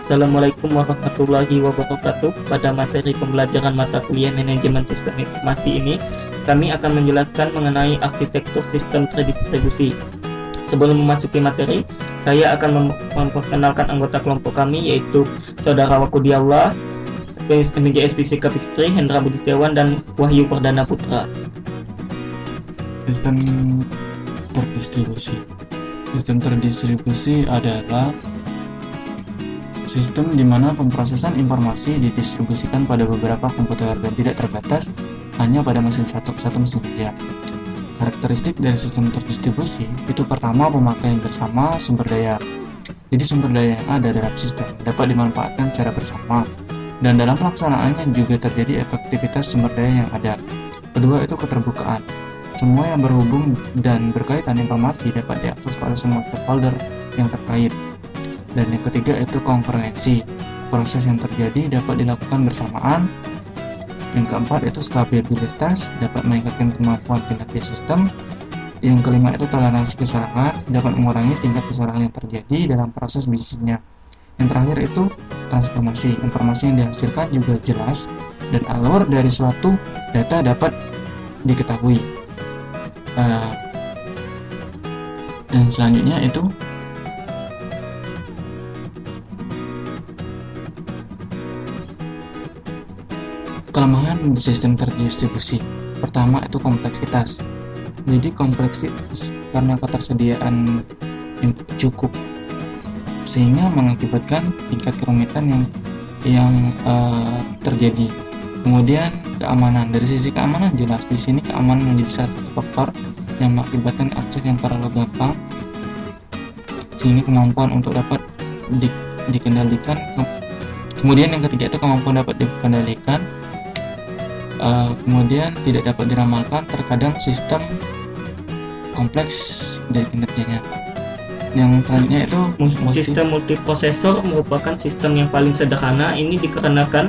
Assalamualaikum warahmatullahi wabarakatuh. Pada materi pembelajaran mata kuliah manajemen sistem informasi ini, kami akan menjelaskan mengenai arsitektur sistem terdistribusi. Sebelum memasuki materi, saya akan memperkenalkan anggota kelompok kami, yaitu Saudara Wakudiallah, MJ SPC Kapitri, Hendra Budi Setiawan, dan Wahyu Perdana Putra. Sistem terdistribusi. Sistem terdistribusi adalah sistem di mana pemrosesan informasi didistribusikan pada beberapa komputer dan tidak terbatas hanya pada mesin satu mesin saja. Karakteristik dari sistem terdistribusi itu pertama pemakaian bersama sumber daya. Jadi sumber daya yang ada dalam sistem dapat dimanfaatkan secara bersama dan dalam pelaksanaannya juga terjadi efektivitas sumber daya yang ada. Kedua itu keterbukaan. Semua yang berhubung dan berkaitan informasi dapat diakses oleh semua stakeholder yang terkait. Dan yang ketiga itu konvergensi. Proses yang terjadi dapat dilakukan bersamaan. Yang keempat itu skalabilitas, dapat meningkatkan kemampuan kinerja sistem. Yang kelima itu toleransi kesalahan, dapat mengurangi tingkat kesalahan yang terjadi dalam proses bisnisnya. Yang terakhir itu transformasi. Informasi yang dihasilkan juga jelas dan alur dari suatu data dapat diketahui. Dan selanjutnya itu kelemahan di sistem terdistribusi. Pertama itu kompleksitas. Jadi kompleksitas karena ketersediaan yang cukup sehingga mengakibatkan tingkat kerumitan yang terjadi. Kemudian keamanan. Dari sisi keamanan jelas di sini keamanan menjadi salah satu faktor yang mengakibatkan akses yang terlalu gampang sehingga kemampuan untuk dapat dikendalikan. Kemudian yang ketiga itu kemampuan dapat dikendalikan. Kemudian tidak dapat diramalkan, terkadang sistem kompleks dari kinerjanya. Yang selanjutnya itu Sistem multiprosesor merupakan sistem yang paling sederhana. Ini dikarenakan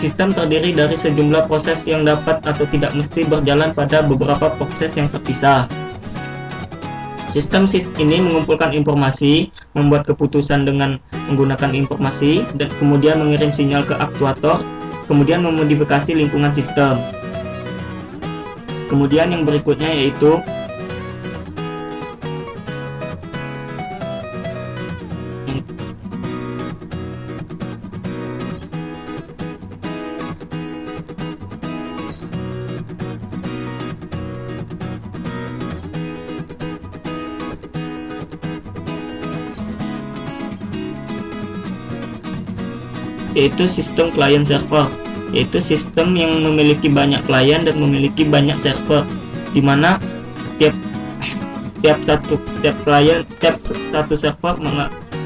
sistem terdiri dari sejumlah proses yang dapat atau tidak mesti berjalan pada beberapa proses yang terpisah. Sistem ini mengumpulkan informasi, membuat keputusan dengan menggunakan informasi, dan kemudian mengirim sinyal ke aktuator, kemudian memodifikasi lingkungan sistem. Kemudian yang berikutnya yaitu sistem client server, yaitu sistem yang memiliki banyak klien dan memiliki banyak server, di mana setiap satu server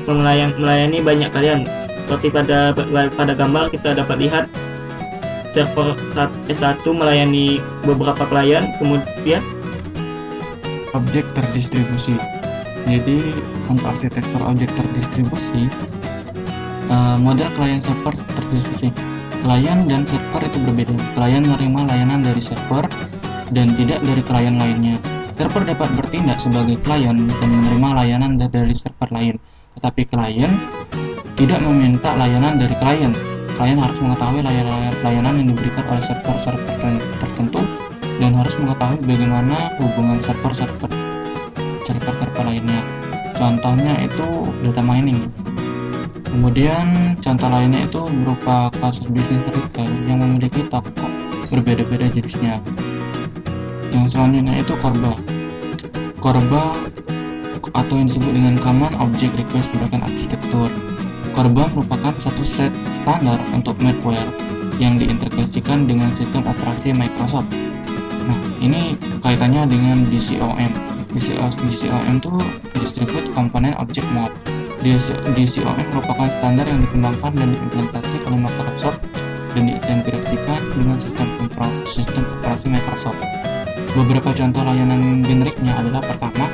melayani banyak klien. Seperti pada gambar kita dapat lihat server S1 melayani beberapa klien. Kemudian objek terdistribusi. Jadi untuk arsitektur objek terdistribusi, model klien server terdistribusi. Klien dan server itu berbeda. Klien menerima layanan dari server dan tidak dari klien lainnya. Server dapat bertindak sebagai klien dan menerima layanan dari server lain. Tetapi klien tidak meminta layanan dari klien. Klien harus mengetahui layanan yang diberikan oleh server-server tertentu dan harus mengetahui bagaimana hubungan server-server lainnya. Contohnya itu data mining. Kemudian contoh lainnya itu berupa kasus bisnis retail yang memiliki toko berbeda-beda jenisnya. Yang selanjutnya itu Korba atau yang disebut dengan Common Object Request Broken Architecture. Korba merupakan satu set standar untuk malware yang diintegrasikan dengan sistem operasi Microsoft. Nah, ini kaitannya dengan DCOM. DCOM itu Distributed Component Object Mode. DCOM merupakan standar yang dikembangkan dan diimplementasi oleh Microsoft dan diintegrasikan dengan sistem operasi Microsoft. Beberapa contoh layanan generiknya adalah pertama,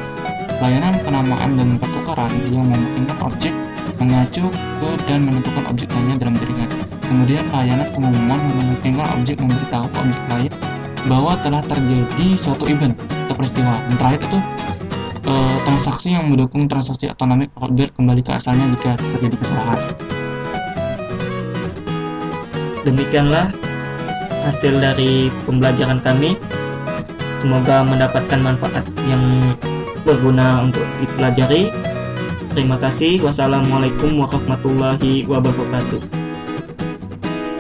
layanan penamaan dan pertukaran yang memungkinkan objek mengacu ke dan menentukan objek lainnya dalam jaringan. Kemudian layanan pengumuman memungkinkan objek memberitahu objek lain bahwa telah terjadi suatu event atau peristiwa. Yang terakhir itu transaksi yang mendukung transaksi otonomik biar kembali ke asalnya jika terjadi kesalahan. Demikianlah hasil dari pembelajaran kami. Semoga mendapatkan manfaat yang berguna untuk dipelajari. Terima kasih. Wassalamualaikum warahmatullahi wabarakatuh.